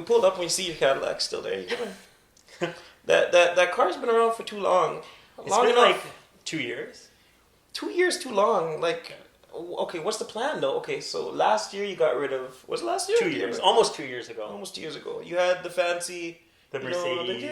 pulled up and we see your Cadillac still there. You that car's been around for too long. It's been like 2 years. 2 years too long. Like, okay, what's the plan though? Okay, so last year you got rid of. Was it last year? 2 years. Almost 2 years ago. Almost 2 years ago. You had the fancy. The Mercedes.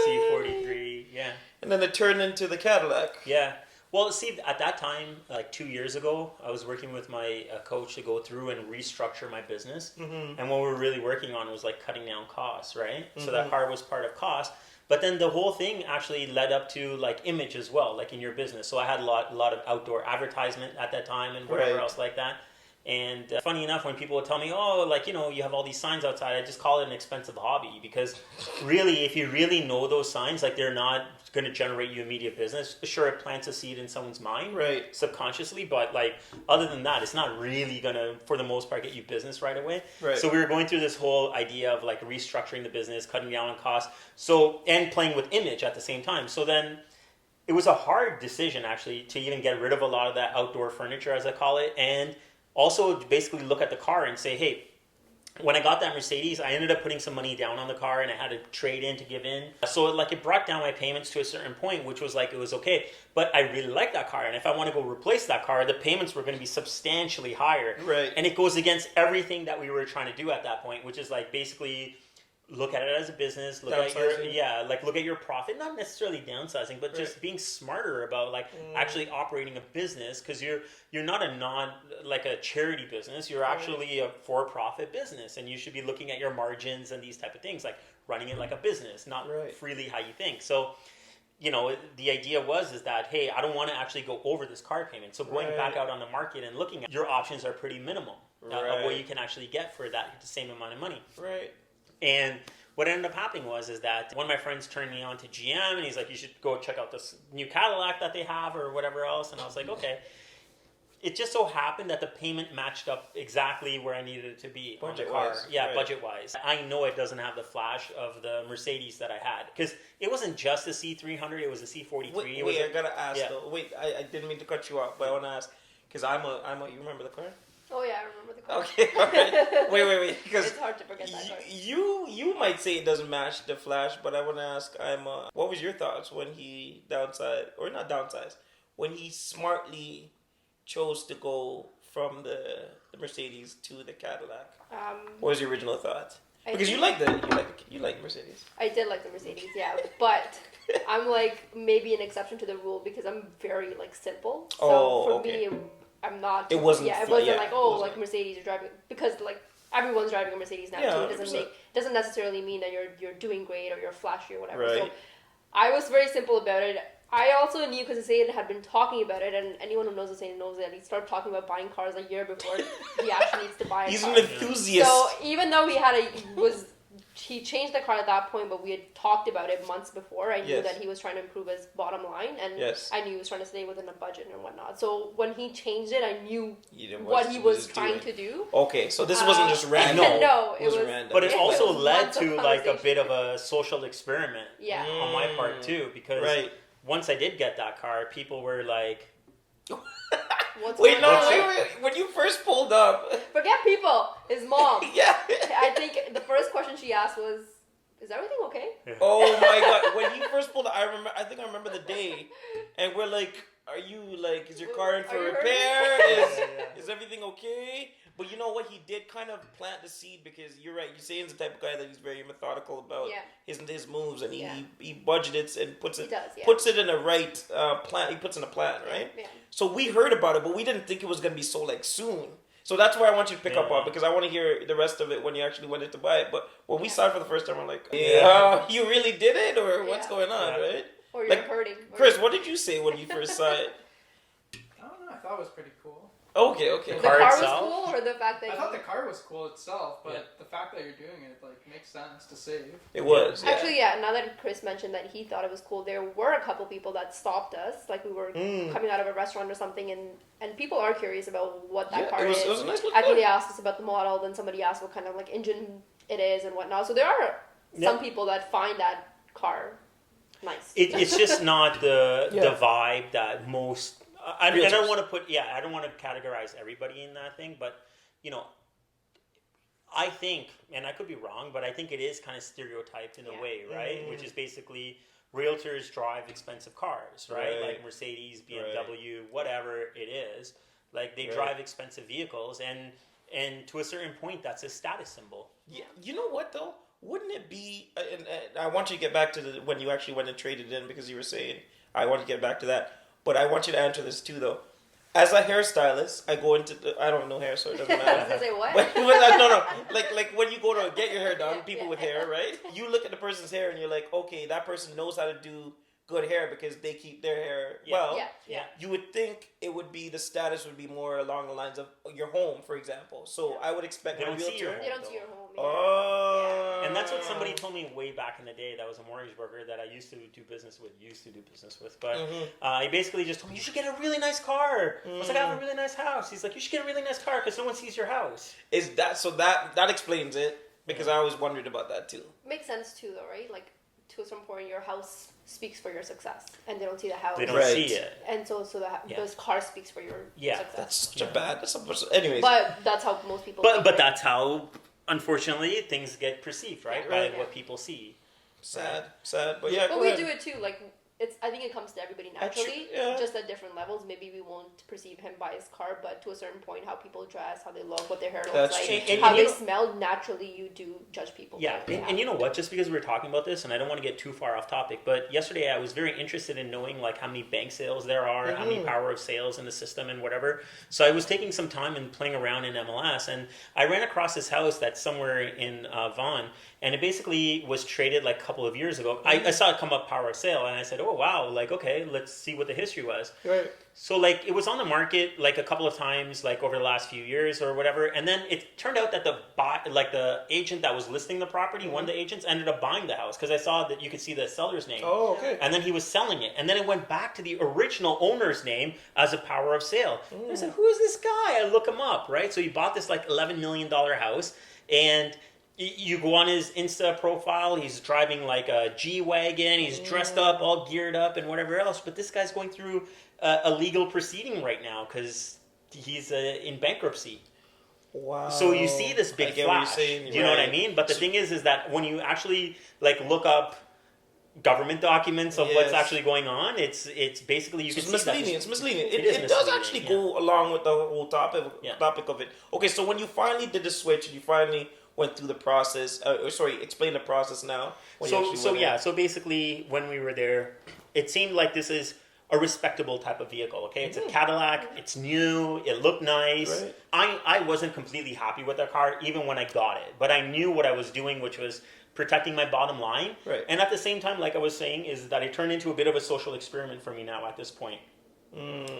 C43. Yeah. And then it turned into the Cadillac. Yeah. Well, see, at that time, like 2 years ago, I was working with my coach to go through and restructure my business. Mm-hmm. And what we were really working on was like cutting down costs, right? Mm-hmm. So that car was part of cost. But then the whole thing actually led up to like image as well, like in your business. So I had a lot of outdoor advertisement at that time and whatever else like that. And funny enough, when people would tell me, oh, like, you know, you have all these signs outside, I just call it an expensive hobby. Because really, if you really know those signs, like they're not going to generate you immediate business. Sure, it plants a seed in someone's mind, right, subconsciously. But like, other than that, it's not really going to, for the most part, get you business right away. Right. So we were going through this whole idea of like restructuring the business, cutting down on costs, so, and playing with image at the same time. So then it was a hard decision, actually, to even get rid of a lot of that outdoor furniture, as I call it, and also basically look at the car and say, hey, when I got that Mercedes, I ended up putting some money down on the car and I had to trade in to give in. So like it brought down my payments to a certain point, which was like, it was okay. But I really like that car. And if I want to go replace that car, the payments were going to be substantially higher. Right. And it goes against everything that we were trying to do at that point, which is like basically look at it as a business, look at your profit, not necessarily downsizing, but just being smarter about like actually operating a business, because you're not a charity business, you're actually a for-profit business, and you should be looking at your margins and these type of things, like running it like a business, not freely how you think. So, you know, the idea is that, hey, I don't want to actually go over this car payment. So going back out on the market and looking at your options are pretty minimal of what you can actually get for that the same amount of money. Right. And what ended up happening was that one of my friends turned me on to GM, and he's like, you should go check out this new Cadillac that they have or whatever else. And I was like, okay. It just so happened that the payment matched up exactly where I needed it to be on the car. Yeah, budget-wise. I know it doesn't have the flash of the Mercedes that I had, because it wasn't just a C300, it was a C43. Wait, I gotta ask though. Wait, I didn't mean to cut you off, but I want to ask, because you remember the car? Oh yeah, I remember the car. Okay, all right. Wait, because it's hard to forget that car. You might say it doesn't match the flash, but I want to ask Aima, what was your thoughts when he when he smartly chose to go from the Mercedes to the Cadillac? What was your original thought? Because you like Mercedes. I did like the Mercedes, yeah, but I'm like maybe an exception to the rule because I'm very like simple. So for me, I'm not. It wasn't. Yeah, it wasn't like like Mercedes are driving, because like everyone's driving a Mercedes now too. It doesn't necessarily mean that you're doing great or you're flashy or whatever. Right. So I was very simple about it. I also knew, because Zayn had been talking about it, and anyone who knows Zayn knows that he started talking about buying cars a year before he actually needs to buy a car. He's an enthusiast. So even though he changed the car at that point, but we had talked about it months before. I knew that he was trying to improve his bottom line, and I knew he was trying to stay within a budget and whatnot. So when he changed it, I knew what he was trying to do. Okay, so this wasn't just random. No, it was random. But it also led to like a bit of a social experiment on my part too, because once I did get that car, people were like, wait. When you first pulled up, forget people. His mom. Yeah. I think the first question she asked was, "Is everything okay?" Oh my god! When he first pulled up, I think I remember the day, and we're like, "Are you like? Is your car in for repair? Is everything okay?" But you know what? He did kind of plant the seed, because you're right. Zayn's the type of guy that he's very methodical about his moves, and he budgets and puts it in a right plan. He puts in a plan, right? Yeah. So we heard about it, but we didn't think it was gonna be so like soon. So that's where I want you to pick up on, because I want to hear the rest of it when you actually went in to buy it. But when we saw it for the first time, we're like, you really did it, or what's going on, right? Or you're hurting. Chris, what did you say when you first saw it? I don't know. I thought it was pretty cool. Okay. The car was cool, or the fact that I thought the car was cool itself, but the fact that you're doing it like makes sense to save. It was. Yeah. Actually, now that Chris mentioned that he thought it was cool, there were a couple people that stopped us. Like we were coming out of a restaurant or something, and people are curious about what that car is. It was a nice I think they asked us about the model, then somebody asked what kind of like engine it is and whatnot. So there are some people that find that car nice. It's just not the vibe that most. I don't want to categorize everybody in that thing, but you know, I think, and I could be wrong, but I think it is kind of stereotyped in a way, right? Which is basically realtors drive expensive cars, right? Like Mercedes, BMW, whatever it is. Like they drive expensive vehicles, and to a certain point, that's a status symbol. Yeah. You know what though? Wouldn't it be? And I want you to get back to when you actually went and traded in, because you were saying I want to get back to that. But I want you to answer this too, though. As a hairstylist, I go into I don't know hair, so it doesn't matter. I was gonna say what? No. Like when you go to get your hair done, people with hair, right? You look at the person's hair and you're like, okay, that person knows how to do good hair because they keep their hair well. Yeah. You would think it would be, the status would be more along the lines of your home, for example. So I would expect they don't see your home. Oh. And that's what somebody told me way back in the day that was a mortgage broker that I used to do business with. But he basically just told me, you should get a really nice car. I was like, I have a really nice house. He's like, you should get a really nice car because no one sees your house. Is that, so that explains it, because I always wondered about that too. Makes sense too though, right? Like to some point your house speaks for your success, and they don't see the house. They don't see it. And so those car speaks for your success. That's such a bad. Anyways. But that's how most people. But that's how, unfortunately, things get perceived, right? By what people see. Sad. But yeah. But we do it too. Like I think it comes to everybody naturally, yeah. just at different levels. Maybe we won't perceive him by his car, but to a certain point, how people dress, how they look, what their hair looks like, how they smell, naturally you do judge people. Yeah, and you know what? Just because we're talking about this, and I don't want to get too far off topic, but yesterday I was very interested in knowing like how many bank sales there are, how many power of sales in the system and whatever. So I was taking some time and playing around in MLS, and I ran across this house that's somewhere in Vaughan, and it basically was traded like a couple of years ago. I saw it come up power of sale, and I said, oh wow, like okay, let's see what the history was. Right. So like it was on the market like a couple of times like over the last few years or whatever, and then it turned out that the agent that was listing the property, one of the agents ended up buying the house because I saw that you could see the seller's name. Oh, okay. And then he was selling it, and then it went back to the original owner's name as a power of sale. I said, who is this guy? I look him up, right? So he bought this like $11 million house, and you go on his Insta profile, he's driving like a G-Wagon, he's dressed up, all geared up and whatever else, but this guy's going through a legal proceeding right now because he's in bankruptcy. Wow. So you see this big flash. Do you know what I mean? But the thing is that when you actually like look up government documents of what's actually going on, it's basically you can see misleading. It's misleading. It misleading, does actually go along with the whole topic of it. Okay, so when you finally did the switch and you finally went through the process, explain the process now. So basically when we were there, it seemed like this is a respectable type of vehicle, okay? It's a Cadillac, it's new, it looked nice. Right. I wasn't completely happy with the car even when I got it, but I knew what I was doing, which was protecting my bottom line. Right. And at the same time, like I was saying, is that it turned into a bit of a social experiment for me now at this point.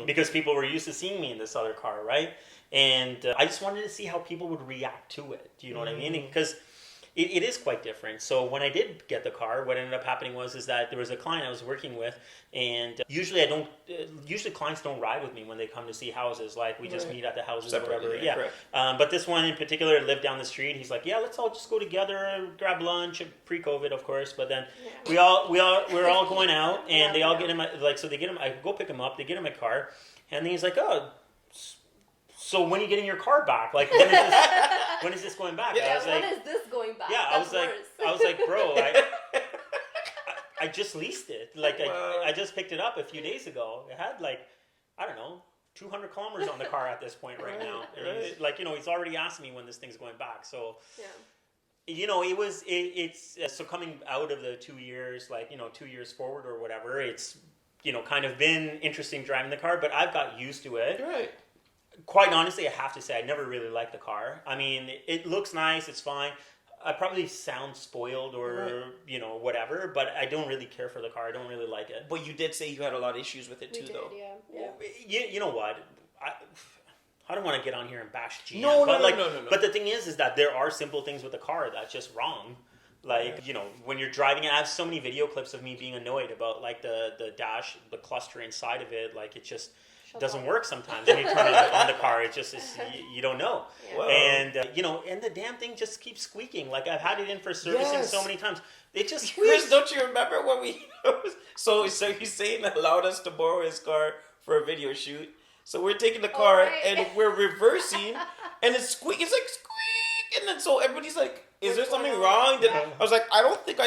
Because people were used to seeing me in this other car, right? And I just wanted to see how people would react to it. Do you know what I mean? Because it is quite different. So when I did get the car, what ended up happening was that there was a client I was working with, and usually clients don't ride with me when they come to see houses. Like we just meet at the houses or whatever. Yeah. But this one in particular lived down the street. He's like, yeah, let's all just go together, grab lunch, pre-COVID, of course. But then we're all going out, and they all get in my so they get him. I go pick him up. They get in my car, and then he's like, oh. So when are you getting your car back? Like when is this going back? Yeah, when is this going back? Yeah, I was like, bro, I just leased it. Like I just picked it up a few days ago. It had like, I don't know, 200 kilometers on the car at this point right now. And he's like, he's already asking me when this thing's going back. So it's so coming out of the 2 years, 2 years forward or whatever, it's kind of been interesting driving the car, but I've got used to it. Right. Quite honestly, I have to say, I never really liked the car. I mean, it looks nice, it's fine. I probably sound spoiled or, whatever, but I don't really care for the car. I don't really like it. But you did say you had a lot of issues with it too, though. Yeah. You know what? I don't want to get on here and bash GM. No. But the thing is that there are simple things with the car that's just wrong. Like, when you're driving it, I have so many video clips of me being annoyed about, like, the dash, the cluster inside of it. Like, it just doesn't work sometimes when you turn it on the car. It just is, you don't know. Yeah. And, and the damn thing just keeps squeaking. Like, I've had it in for servicing so many times. It just squeaks. Chris, don't you remember when we... So he's saying allowed us to borrow his car for a video shoot. So we're taking the car and we're reversing and it's squeak. It's like squeak. And in, and so everybody's like, "Is there something wrong?" I was like, "I don't think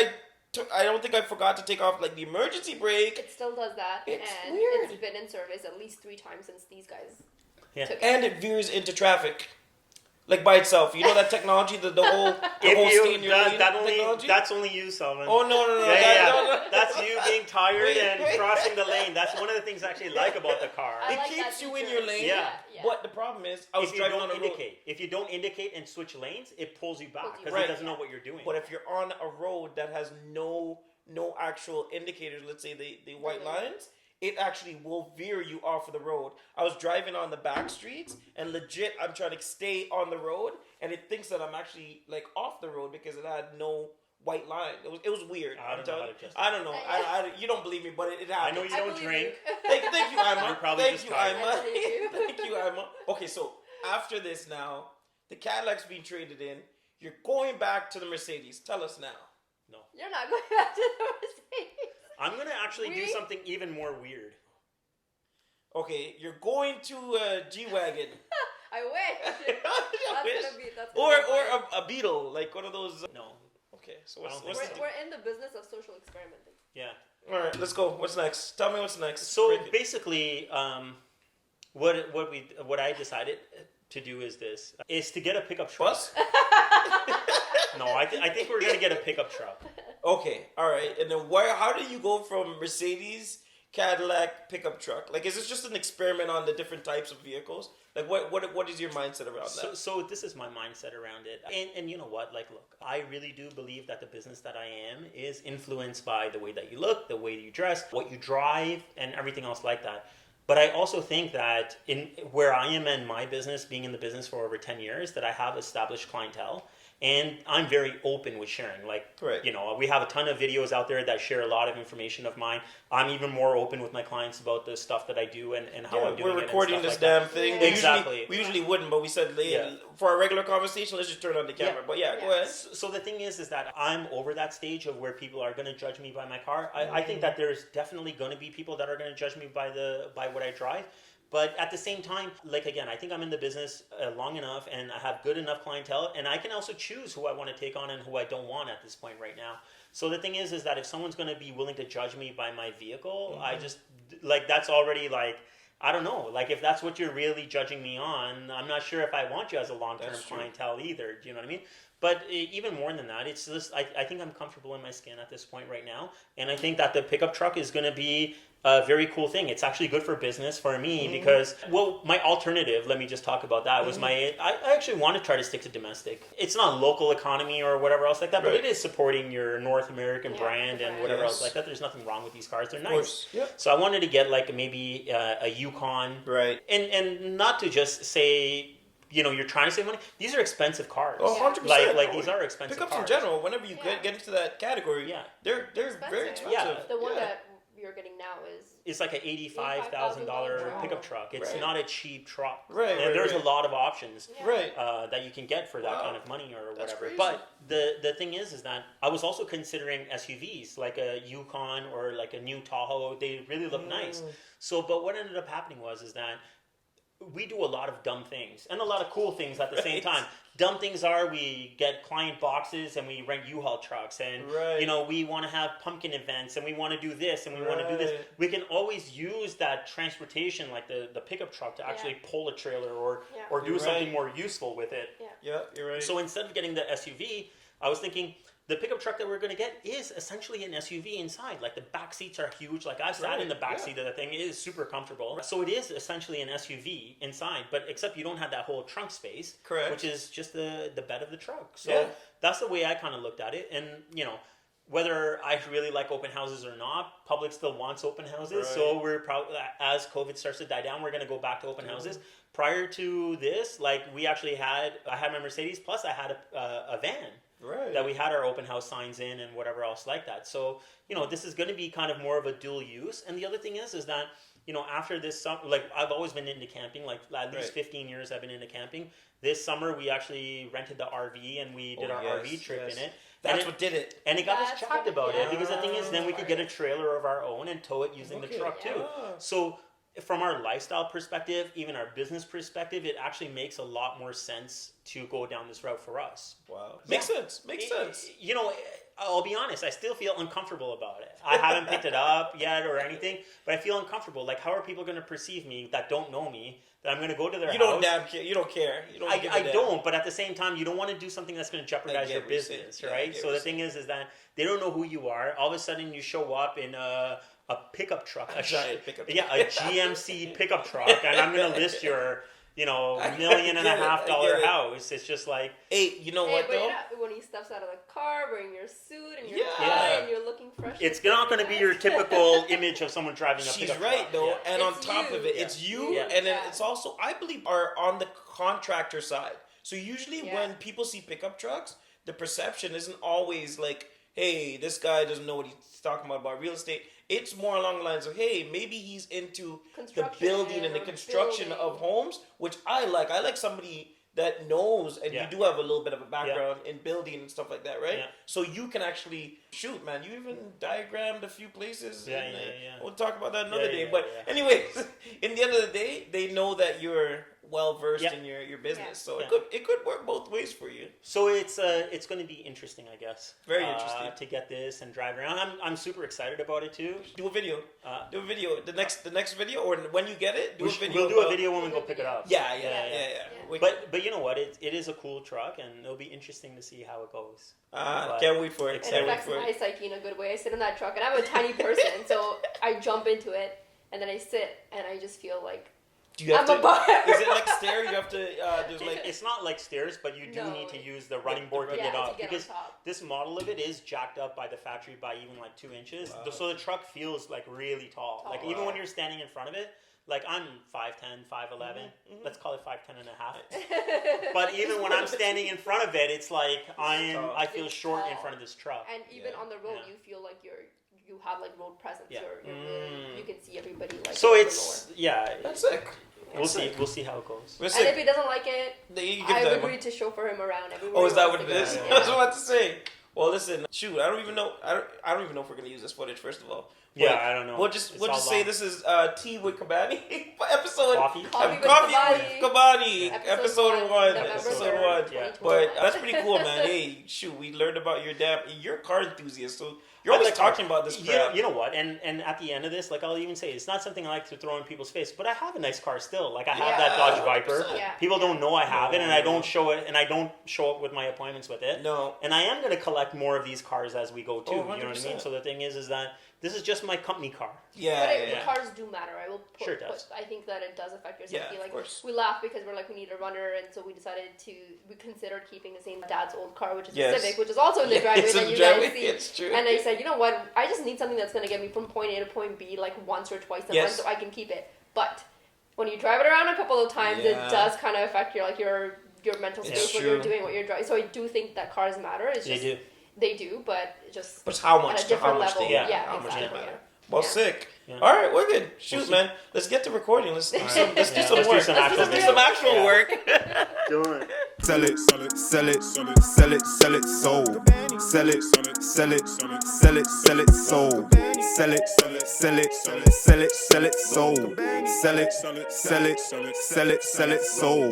I forgot to take off like the emergency brake." It still does that, It's and weird. it's been in service at least 3 times since these guys. And it veers into traffic. Like by itself, you know that technology, the whole stay in your lane technology. That's only you, Selvin. Oh no! No. That's you being tired and crossing the lane. That's one of the things I actually like about the car. It keeps you in your lane. Yeah. But the problem is, I was driving on a road. If you don't indicate and switch lanes, it pulls you back because it doesn't know what you're doing. But if you're on a road that has no actual indicators, let's say the white lines, it actually will veer you off of the road. I was driving on the back streets, and legit, I'm trying to stay on the road, and it thinks that I'm actually like off the road because it had no white line. It was weird. I don't know. I you don't believe me, but it happened. I know you don't drink. Thank you, Aima. You're probably Thank just you, tired. Aima. Thank you, Aima. Okay, so after this now, the Cadillac's being traded in. You're going back to the Mercedes. Tell us now. No. You're not going back to the Mercedes. I'm going to actually do something even more weird. Okay, you're going to a G-Wagon. I wish. That's or gonna a Beetle, like one of those. No. Okay, so we're in the business of social experimenting. Yeah. All right, let's go. What's next? Tell me what's next. So basically, what I decided to do is to get a pickup truck. Bus? No, I think we're gonna get a pickup truck. Okay, all right. And then how do you go from Mercedes, Cadillac, pickup truck? Like, is this just an experiment on the different types of vehicles? Like, what is your mindset around that? So this is my mindset around it. And you know what? Like, look, I really do believe that the business that I am is influenced by the way that you look, the way you dress, what you drive, and everything else like that. But I also think that in where I am in my business, being in the business for over 10 years, that I have established clientele. And I'm very open with sharing. Like, you know, we have a ton of videos out there that share a lot of information of mine. I'm even more open with my clients about the stuff that I do and how I'm doing it. We're recording this damn thing. Yeah. Exactly. We usually wouldn't, but we said for a regular conversation, let's just turn on the camera. But go ahead. So the thing is that I'm over that stage of where people are going to judge me by my car. I think that there's definitely going to be people that are going to judge me by what I drive. But at the same time, like again, I think I'm in the business long enough and I have good enough clientele, and I can also choose who I want to take on and who I don't want at this point right now. So the thing is that if someone's going to be willing to judge me by my vehicle, I just, like, that's already like, I don't know. Like, if that's what you're really judging me on, I'm not sure if I want you as a long-term clientele either. Do you know what I mean? But even more than that, it's just, I think I'm comfortable in my skin at this point right now. And I think that the pickup truck is going to be a very cool thing. It's actually good for business for me because, well, my alternative, let me just talk about that, was I actually want to try to stick to domestic. It's not local economy or whatever else like that, but it is supporting your North American brand and whatever else like that. There's nothing wrong with these cars. They're nice. So I wanted to get like maybe a Yukon. Right. And not to just say, you know, you're trying to save money. These are expensive cars. Oh, 100%. Like these are expensive pickups cars. in general, whenever you get into that category, they're very expensive. Yeah. The one that you're getting now is... It's like an $85,000 pickup truck. It's not a cheap truck. And there's a lot of options that you can get for that kind of money or whatever. Crazy. But the thing is that I was also considering SUVs, like a Yukon or like a new Tahoe. They really look nice. So, but what ended up happening was that we do a lot of dumb things and a lot of cool things at the same time. Dumb things are we get client boxes and we rent U-Haul trucks and you know, we want to have pumpkin events and we want to do this and we want to do this. We can always use that transportation like the pickup truck to actually pull a trailer or do something more useful with it. Yeah, you're right. So instead of getting the SUV, I was thinking the pickup truck that we're going to get is essentially an SUV inside. Like the back seats are huge. Like I've sat in the back seat of the thing. It is super comfortable. So it is essentially an SUV inside, but except you don't have that whole trunk space, which is just the bed of the truck. So that's the way I kind of looked at it. And, you know, whether I really like open houses or not, public still wants open houses. So we're probably, as COVID starts to die down, we're going to go back to open houses. Prior to this, like I had my Mercedes, plus I had a van. That we had our open house signs in and whatever else like that. So, you know, this is going to be kind of more of a dual use. And the other thing is that, you know, after this summer, like I've always been into camping, like at least 15 years I've been into camping. This summer we actually rented the RV and we did our RV trip in it. That's what did it. And it got us chatted about it because the thing is then we could get a trailer of our own and tow it using the truck too. So from our lifestyle perspective, even our business perspective, it actually makes a lot more sense to go down this route for us. Wow. Makes sense. Makes sense. You know, I'll be honest, I still feel uncomfortable about it. I haven't picked it up yet or anything, but I feel uncomfortable. Like, how are people going to perceive me that don't know me, that I'm going to go to their house? You don't care. You don't care. You don't I don't, but at the same time, you don't want to do something that's going to jeopardize your business, right? So the thing is that they don't know who you are. All of a sudden, you show up in a pickup truck, a GMC pickup truck, and I'm going to list your, $1.5 million house. It's just like, hey, you know what though? When he steps out of the car wearing your suit and your tie and you're looking fresh. It's not going to be your typical image of someone driving a pickup truck. She's right though, and on top of it, it's you, and then it's also, I believe, are on the contractor side. So usually when people see pickup trucks, the perception isn't always like, hey, this guy doesn't know what he's talking about real estate. It's more along the lines of, hey, maybe he's into the building and the construction of homes, which I like. I like somebody that knows, and you do have a little bit of a background in building and stuff like that, right? Yeah. So you can actually shoot, man. You even diagrammed a few places. We'll talk about that another day. But anyways, in the end of the day, they know that you're well versed in your business, so it could work both ways for you. So it's going to be interesting, I guess. Very interesting to get this and drive around. I'm super excited about it too. Do a video. The next video, or when you get it, do a video. We'll do a video when we go pick it up. Yeah. But you know what? It is a cool truck, and it'll be interesting to see how it goes. Can't wait for it. It affects my psyche in a good way. I sit in that truck, and I'm a tiny person, so I jump into it, and then I sit, and I just feel like. Do you have to, is it like stairs? You have to there's like it's not like stairs, but you do need to use the running board to get up, because this model of it is jacked up by the factory by even like 2 inches. Wow. So the truck feels like really tall. Like even when you're standing in front of it, like I'm 5'10", 5'11". Let's call it 5'10 and a half. But even when I'm standing in front of it, it's like I feel short in front of this truck. And even on the road, you feel like you have like road presence. You're really, you can see everybody like. So it's that's sick. We'll see how it goes. And if he doesn't like it, I would agree to chauffeur him around everywhere. Oh, is that what it is? I was about to say. Well, listen, shoot, I don't even know if we're gonna use this footage. First of all, I don't know. We'll just say this is Tea with Kabani episode. Coffee with Kabani. Episode 1. But that's pretty cool, man. Hey, shoot, we learned about you're a car enthusiast, so. You're always talking about this crap. You know what? And at the end of this, like I'll even say, it's not something I like to throw in people's face, but I have a nice car still. Like I have that Dodge Viper. People don't know I have it, and I don't show it, and I don't show up with my appointments with it. No. And I am going to collect more of these cars as we go too. You know what I mean? So the thing is that this is just my company car. The cars do matter. I will put, sure it does. I think that it does affect your safety. Of course. We laugh because we're like, we need a runner, and so we considered keeping the same dad's old car, which is a Civic, which is also in the driveway that you guys see. It's true. And I said, you know what? I just need something that's going to get me from point A to point B like once or twice a month, so I can keep it. But when you drive it around a couple of times, it does kind of affect your mental space when you're doing what you're driving. So I do think that cars matter. They do, but just how much? At a different level. How much they matter. Well, sick. Yeah. All right, we're good. Shoot, man. Let's get to recording. Let's do some work. Let's do some actual work. Do it. Sell it, sell it, sell it, sell it, sell it, sold. Sell it, sell it, sell it, sell it, sold. Sell it, sell it, sell it, sell it, sell it, sold. Sell it, sell it, sell it, sell it, sold.